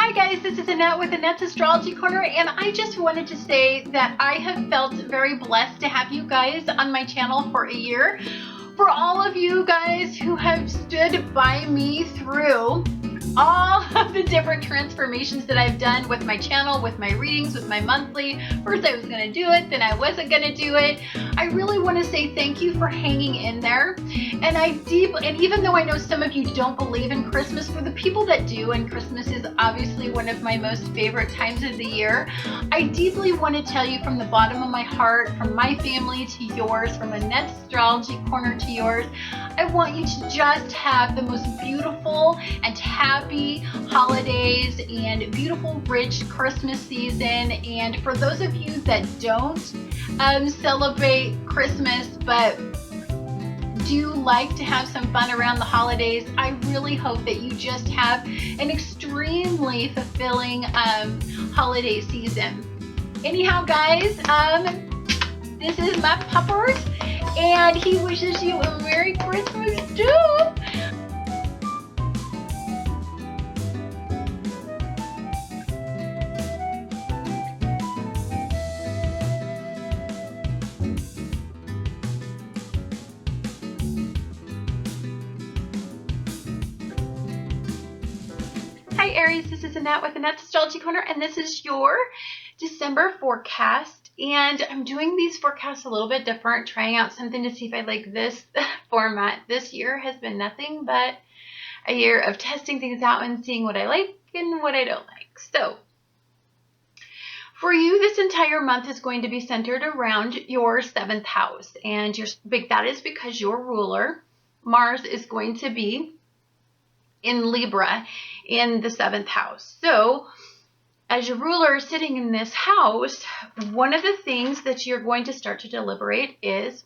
Hi guys, this is Annette with Annette's Astrology Corner, and I just wanted to say that I have felt very blessed to have you guys on my channel for a year. For all of you guys who have stood by me through all of the different transformations that I've done with my channel, with my readings, with my monthly. First I was going to do it, then I wasn't going to do it. I really want to say thank you for hanging in there. And even though I know some of you don't believe in Christmas, for the people that do, and Christmas is obviously one of my most favorite times of the year, I deeply want to tell you from the bottom of my heart, from my family to yours, from Annette's Astrology Corner to yours, I want you to just have the most beautiful and happy holidays and beautiful, rich Christmas season. And for those of you that don't celebrate Christmas but do like to have some fun around the holidays, I really hope that you just have an extremely fulfilling holiday season. Anyhow, guys, this is my puppers, and he wishes you a Merry Christmas too. Hi Aries, this is Annette with Annette's Astrology Corner, and this is your December forecast. And I'm doing these forecasts a little bit different, trying out something to see if I like this format. This year has been nothing but a year of testing things out and seeing what I like and what I don't like. So for you, this entire month is going to be centered around your 7th house, and that is because your ruler, Mars, is going to be in Libra in the 7th house. So as your ruler is sitting in this house, one of the things that you're going to start to deliberate is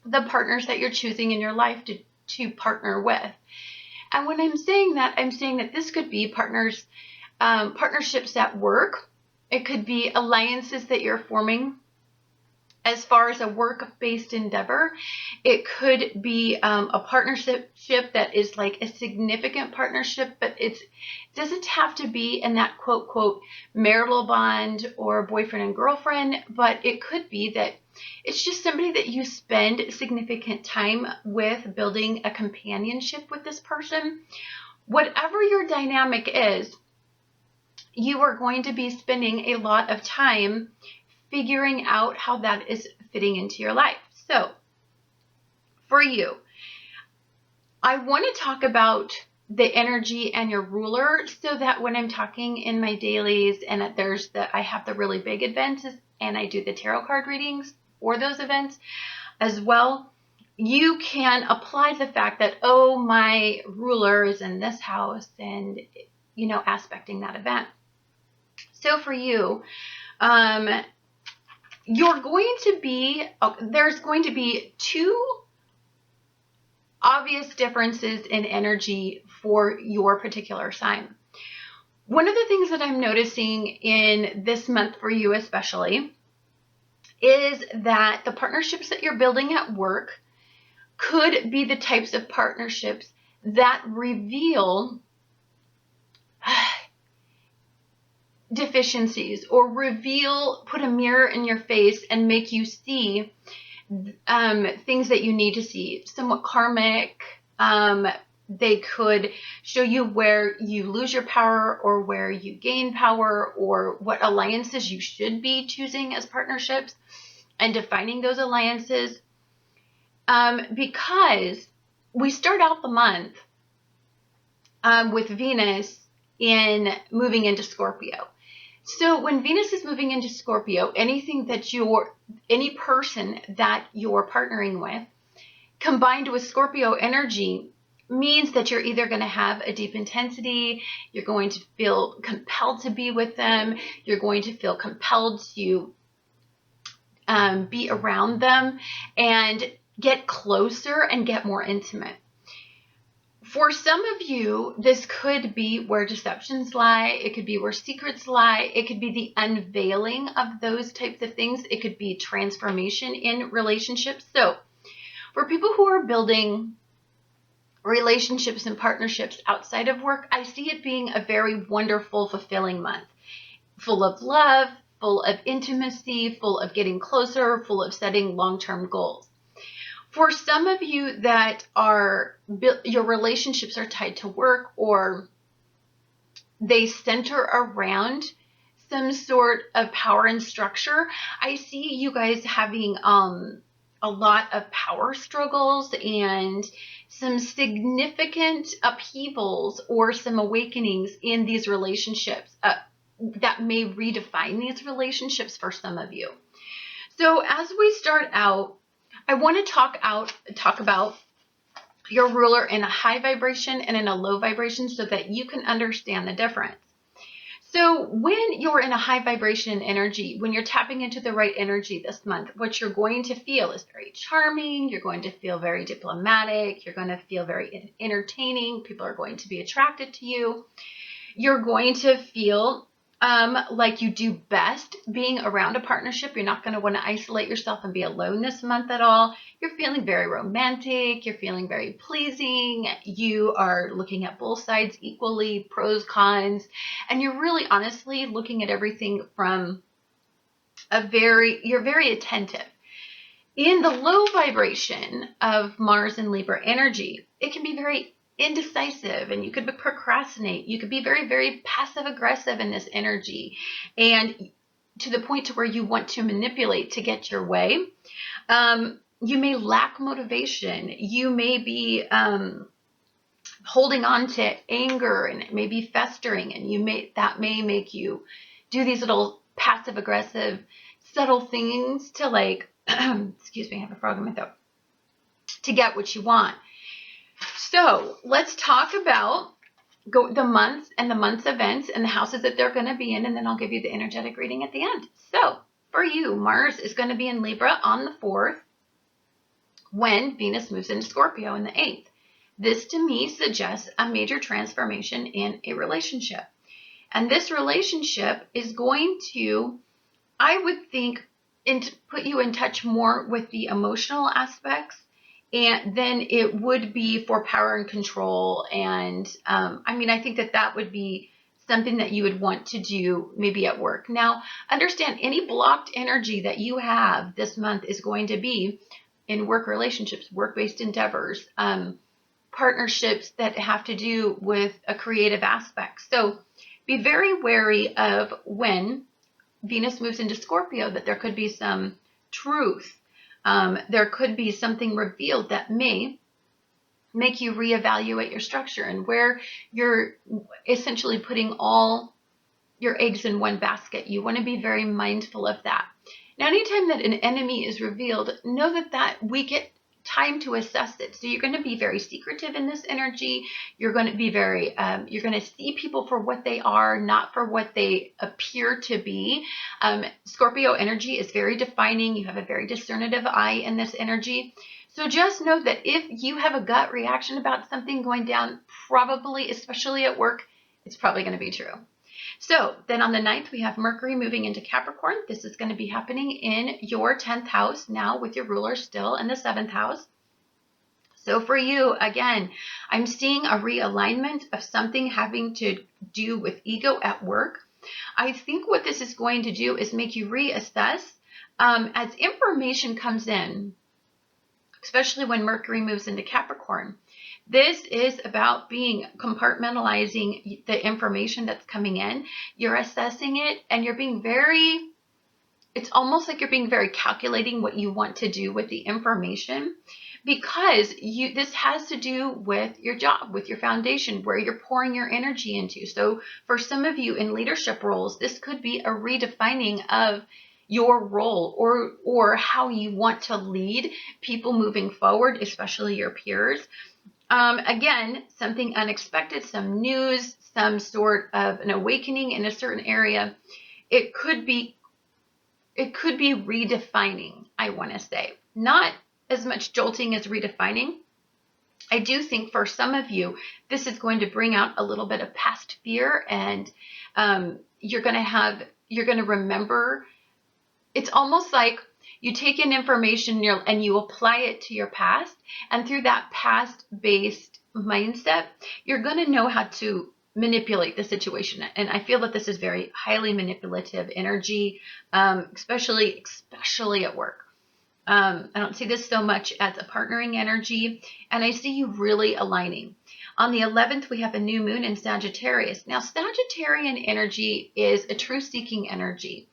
the partners that you're choosing in your life to partner with. And when I'm saying that this could be partnerships at work. It could be alliances that you're forming as far as a work-based endeavor. It could be a partnership that is like a significant partnership, but it doesn't have to be in that quote marital bond or boyfriend and girlfriend, but it could be that it's just somebody that you spend significant time with, building a companionship with this person. Whatever your dynamic is, you are going to be spending a lot of time figuring out how that is fitting into your life. So for you, I want to talk about the energy and your ruler, so that when I'm talking in my dailies and I have the really big events and I do the tarot card readings for those events as well, you can apply the fact that, oh, my ruler is in this house, and aspecting that event. So for you, there's going to be two obvious differences in energy for your particular sign. One of the things that I'm noticing in this month for you especially is that the partnerships that you're building at work could be the types of partnerships that reveal deficiencies, or put a mirror in your face and make you see things that you need to see, somewhat karmic. They could show you where you lose your power or where you gain power, or what alliances you should be choosing as partnerships and defining those alliances. Because we start out the month with Venus moving into Scorpio. So when Venus is moving into Scorpio, any person that you're partnering with, combined with Scorpio energy, means that you're either going to have a deep intensity, you're going to feel compelled to be with them, you're going to feel compelled to be around them and get closer and get more intimate. For some of you, this could be where deceptions lie. It could be where secrets lie. It could be the unveiling of those types of things. It could be transformation in relationships. So for people who are building relationships and partnerships outside of work, I see it being a very wonderful, fulfilling month, full of love, full of intimacy, full of getting closer, full of setting long-term goals. For some of you that are, your relationships are tied to work, or they center around some sort of power and structure, I see you guys having a lot of power struggles and some significant upheavals or some awakenings in these relationships that may redefine these relationships for some of you. So as we start out, I want to talk about your ruler in a high vibration and in a low vibration so that you can understand the difference. So when you're in a high vibration energy, when you're tapping into the right energy this month, what you're going to feel is very charming. You're going to feel very diplomatic. You're going to feel very entertaining. People are going to be attracted to you. You're going to feel like you do best being around a partnership. You're not going to want to isolate yourself and be alone this month at all. You're feeling very romantic. You're feeling very pleasing. You are looking at both sides equally, pros, cons, and you're really honestly looking at everything from you're very attentive. In the low vibration of Mars and Libra energy, it can be very indecisive, and you could procrastinate. You could be very, very passive aggressive in this energy, and to the point to where you want to manipulate to get your way. You may lack motivation. You may be holding on to anger, and it may be festering, and that may make you do these little passive aggressive subtle things to like excuse me, I have a frog in my throat, to get what you want. So let's talk about the months and the month's events and the houses that they're going to be in, and then I'll give you the energetic reading at the end. So for you, Mars is going to be in Libra on the 4th when Venus moves into Scorpio in the 8th. This to me suggests a major transformation in a relationship. And this relationship is going to, I would think, put you in touch more with the emotional aspects, and then it would be for power and control. And I think that would be something that you would want to do maybe at work. Now, understand any blocked energy that you have this month is going to be in work relationships, work-based endeavors, partnerships that have to do with a creative aspect. So be very wary of when Venus moves into Scorpio, that there could be some truth. There could be something revealed that may make you reevaluate your structure and where you're essentially putting all your eggs in one basket. You want to be very mindful of that. Now, anytime that an enemy is revealed, know that we get time to assess it. So you're going to be very secretive in this energy. You're going to be very, you're going to see people for what they are, not for what they appear to be. Scorpio energy is very defining. You have a very discernitive eye in this energy. So just know that if you have a gut reaction about something going down, probably, especially at work, it's probably going to be true. So then on the 9th, we have Mercury moving into Capricorn. This is going to be happening in your 10th house now, with your ruler still in the 7th house. So for you, again, I'm seeing a realignment of something having to do with ego at work. I think what this is going to do is make you reassess as information comes in, especially when Mercury moves into Capricorn. This is about compartmentalizing the information that's coming in. You're assessing it, and you're being it's almost like you're being very calculating what you want to do with the information, because this has to do with your job, with your foundation, where you're pouring your energy into. So for some of you in leadership roles, this could be a redefining of your role or how you want to lead people moving forward, especially your peers. Again, something unexpected, some news, some sort of an awakening in a certain area. It could be redefining, I want to say. Not as much jolting as redefining. I do think for some of you, this is going to bring out a little bit of past fear, and you're going to remember. It's almost like you take in information and you apply it to your past, and through that past-based mindset, you're going to know how to manipulate the situation. And I feel that this is very highly manipulative energy, especially at work. I don't see this so much as a partnering energy, and I see you really aligning. On the 11th, we have a new moon in Sagittarius. Now, Sagittarian energy is a truth-seeking energy.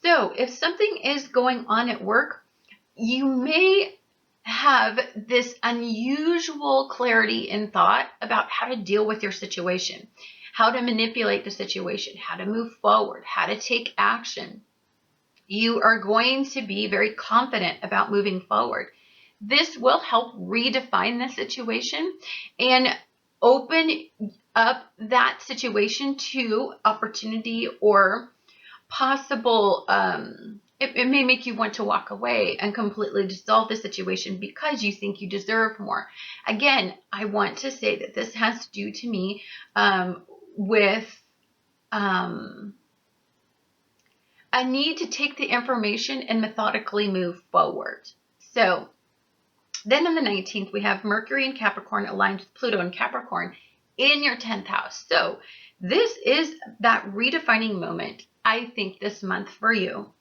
So if something is going on at work, you may have this unusual clarity in thought about how to deal with your situation, how to manipulate the situation, how to move forward, how to take action. You are going to be very confident about moving forward. This will help redefine the situation and open up that situation to opportunity or possible, it may make you want to walk away and completely dissolve the situation because you think you deserve more. Again, I want to say that this has to do to me with a need to take the information and methodically move forward. So then on the 19th, we have Mercury in Capricorn aligned with Pluto in Capricorn in your 10th house. So this is that redefining moment, I think, this month for you,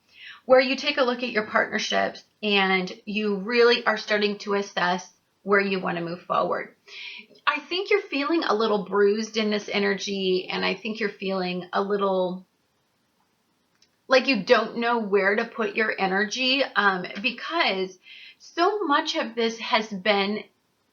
where you take a look at your partnerships and you really are starting to assess where you want to move forward. I think you're feeling a little bruised in this energy, and I think you're feeling a little like you don't know where to put your energy, because so much of this has been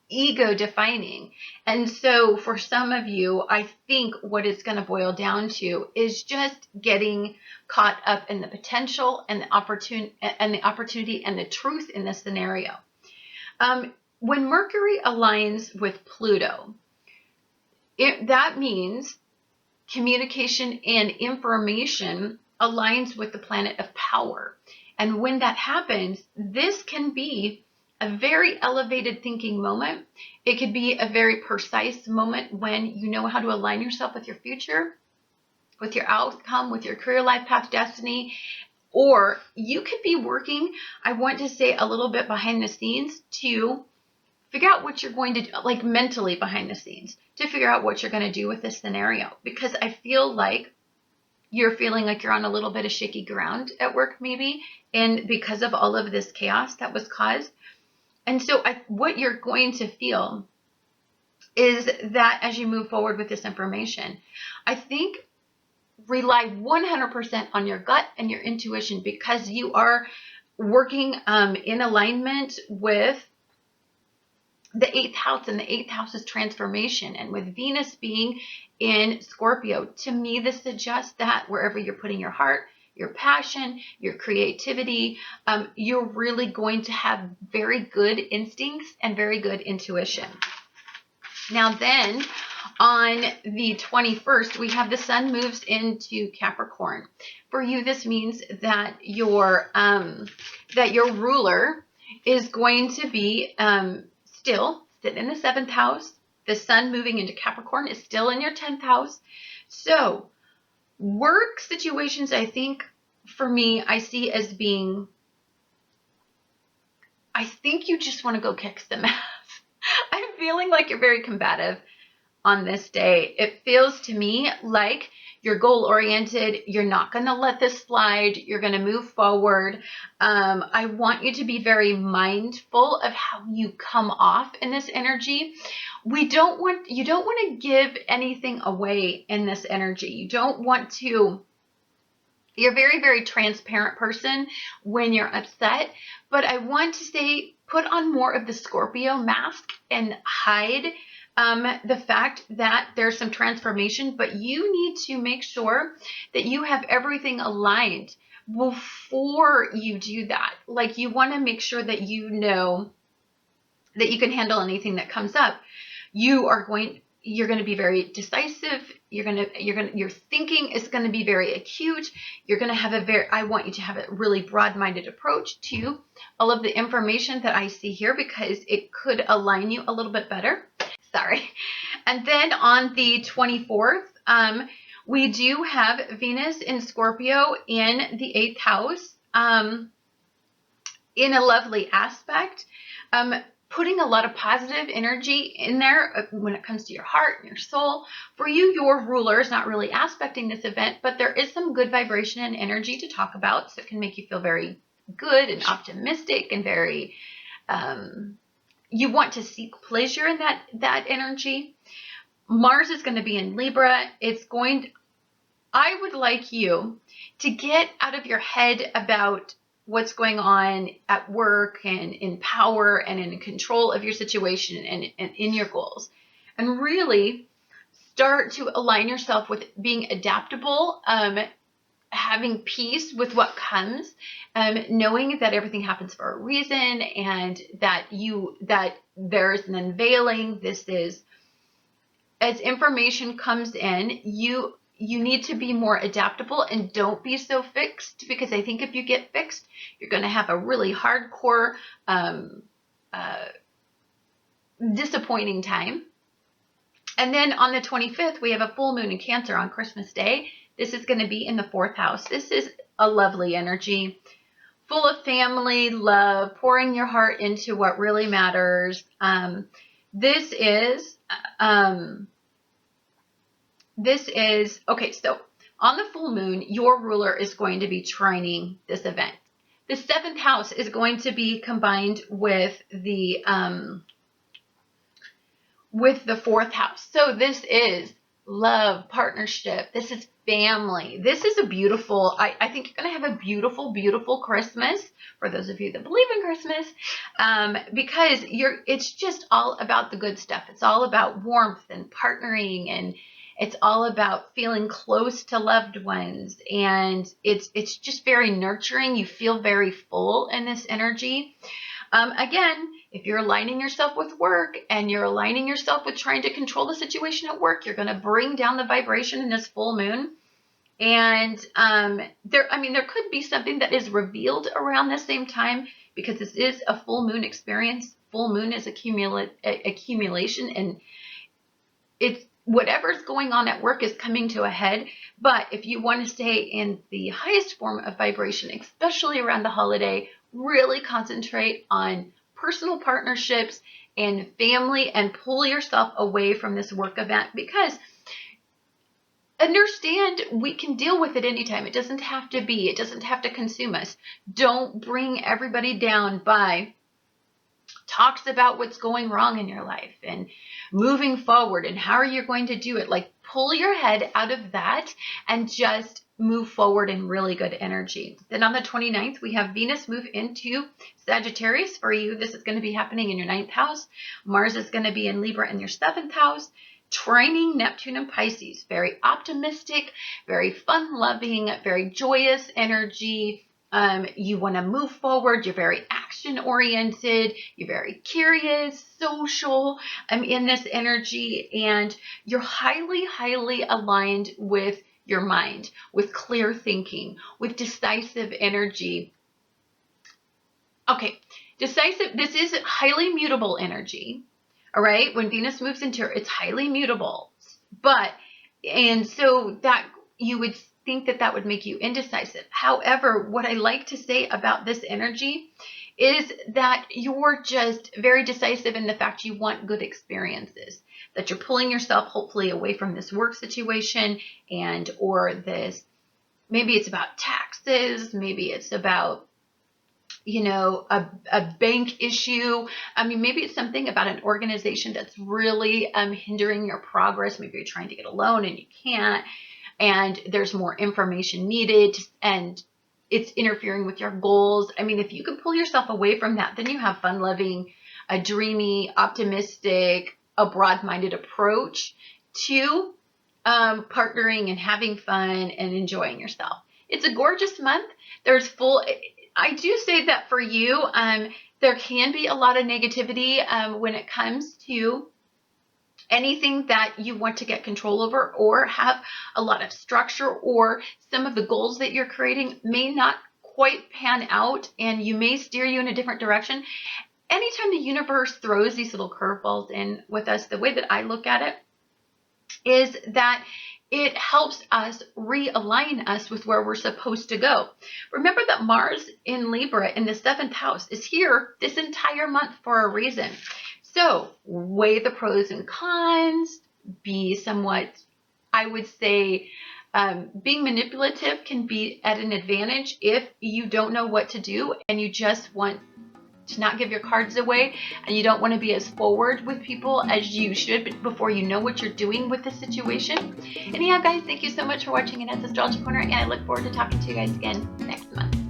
ego defining. And so for some of you, I think what it's going to boil down to is just getting caught up in the potential and the opportunity and the truth in this scenario. When Mercury aligns with Pluto, that means communication and information aligns with the planet of power. And when that happens, this can be a very elevated thinking moment. It could be a very precise moment when you know how to align yourself with your future, with your outcome, with your career, life path, destiny. Or you could be working, I want to say, a little bit behind the scenes to figure out what you're going to do, like mentally behind the scenes, to figure out what you're going to do with this scenario. Because I feel like you're feeling like you're on a little bit of shaky ground at work, maybe, and because of all of this chaos that was caused. And so what you're going to feel is that as you move forward with this information, I think rely 100% on your gut and your intuition, because you are working in alignment with the 8th house, and the 8th house is transformation. And with Venus being in Scorpio, to me, this suggests that wherever you're putting your heart, your passion, your creativity, you're really going to have very good instincts and very good intuition. Now then, on the 21st, we have the sun moves into Capricorn. For you, this means that your ruler is going to be still sitting in the 7th house. The sun moving into Capricorn is still in your 10th house. So work situations, I think, for me, I see as being, I think you just want to go kick some ass. I'm feeling like you're very combative on this day. It feels to me like you're goal-oriented. You're not going to let this slide. You're going to move forward. I want you to be very mindful of how you come off in this energy. You don't want to give anything away in this energy. You don't want to. You're a very, very transparent person when you're upset, but I want to say put on more of the Scorpio mask and hide the fact that there's some transformation, but you need to make sure that you have everything aligned before you do that. Like, you want to make sure that you know that you can handle anything that comes up. You're going to be very decisive. Your thinking is going to be very acute. You're going to have I want you to have a really broad-minded approach to all of the information that I see here, because it could align you a little bit better. Sorry. And then on the 24th, we do have Venus in Scorpio in the 8th house, in a lovely aspect. putting a lot of positive energy in there when it comes to your heart and your soul. For you, your ruler is not really aspecting this event, but there is some good vibration and energy to talk about, so it can make you feel very good and optimistic and very, you want to seek pleasure in that energy. Mars is going to be in Libra. I would like you to get out of your head about what's going on at work and in power and in control of your situation and in your goals, and really start to align yourself with being adaptable, having peace with what comes, knowing that everything happens for a reason, and that there's an unveiling. This is, as information comes in, you need to be more adaptable and don't be so fixed, because I think if you get fixed, you're going to have a really hardcore, disappointing time. And then on the 25th, we have a full moon in Cancer on Christmas Day. This is going to be in the 4th house. This is a lovely energy, full of family, love, pouring your heart into what really matters. This is, okay, so on the full moon, your ruler is going to be trining this event. The 7th house is going to be combined with the 4th house. So this is love, partnership. This is family. This is a beautiful, I think you're going to have a beautiful, beautiful Christmas, for those of you that believe in Christmas, because it's just all about the good stuff. It's all about warmth and partnering, and it's all about feeling close to loved ones, and it's just very nurturing. You feel very full in this energy. Again, if you're aligning yourself with work and you're aligning yourself with trying to control the situation at work, you're going to bring down the vibration in this full moon. And there could be something that is revealed around the same time, because this is a full moon experience. Full moon is accumulation, and it's whatever's going on at work is coming to a head. But if you want to stay in the highest form of vibration, especially around the holiday, really concentrate on personal partnerships and family, and pull yourself away from this work event, because understand, we can deal with it anytime. It doesn't have to consume us. Don't bring everybody down by talks about what's going wrong in your life and moving forward and how are you going to do it. Like, pull your head out of that and just move forward in really good energy. Then on the 29th, we have Venus move into Sagittarius. For you, this is going to be happening in your 9th house. Mars is going to be in Libra in your 7th house, trining Neptune and Pisces. Very optimistic, very fun-loving, very joyous energy. You want to move forward. You're very action-oriented. You're very curious, social, in this energy, and you're highly, highly aligned with your mind, with clear thinking, with decisive energy. Okay, decisive, this is highly mutable energy, all right? When Venus moves into it, it's highly mutable, and so that you would think that would make you indecisive. However, what I like to say about this energy is that you're just very decisive in the fact you want good experiences, that you're pulling yourself hopefully away from this work situation or this, maybe it's about taxes, maybe it's about, a bank issue. Maybe it's something about an organization that's really hindering your progress. Maybe you're trying to get a loan and you can't, and there's more information needed, and it's interfering with your goals. If you can pull yourself away from that, then you have fun-loving, a dreamy, optimistic, a broad-minded approach to partnering and having fun and enjoying yourself. It's a gorgeous month. I do say that for you, there can be a lot of negativity when it comes to anything that you want to get control over or have a lot of structure, or some of the goals that you're creating may not quite pan out and you may steer you in a different direction. Anytime the universe throws these little curveballs in with us, the way that I look at it is that it helps us realign us with where we're supposed to go. Remember that Mars in Libra in the 7th house is here this entire month for a reason. So weigh the pros and cons, be somewhat, I would say, being manipulative can be at an advantage if you don't know what to do and you just want to not give your cards away and you don't want to be as forward with people as you should before you know what you're doing with the situation. Anyhow, guys, thank you so much for watching Annette's Astrology Corner, and I look forward to talking to you guys again next month.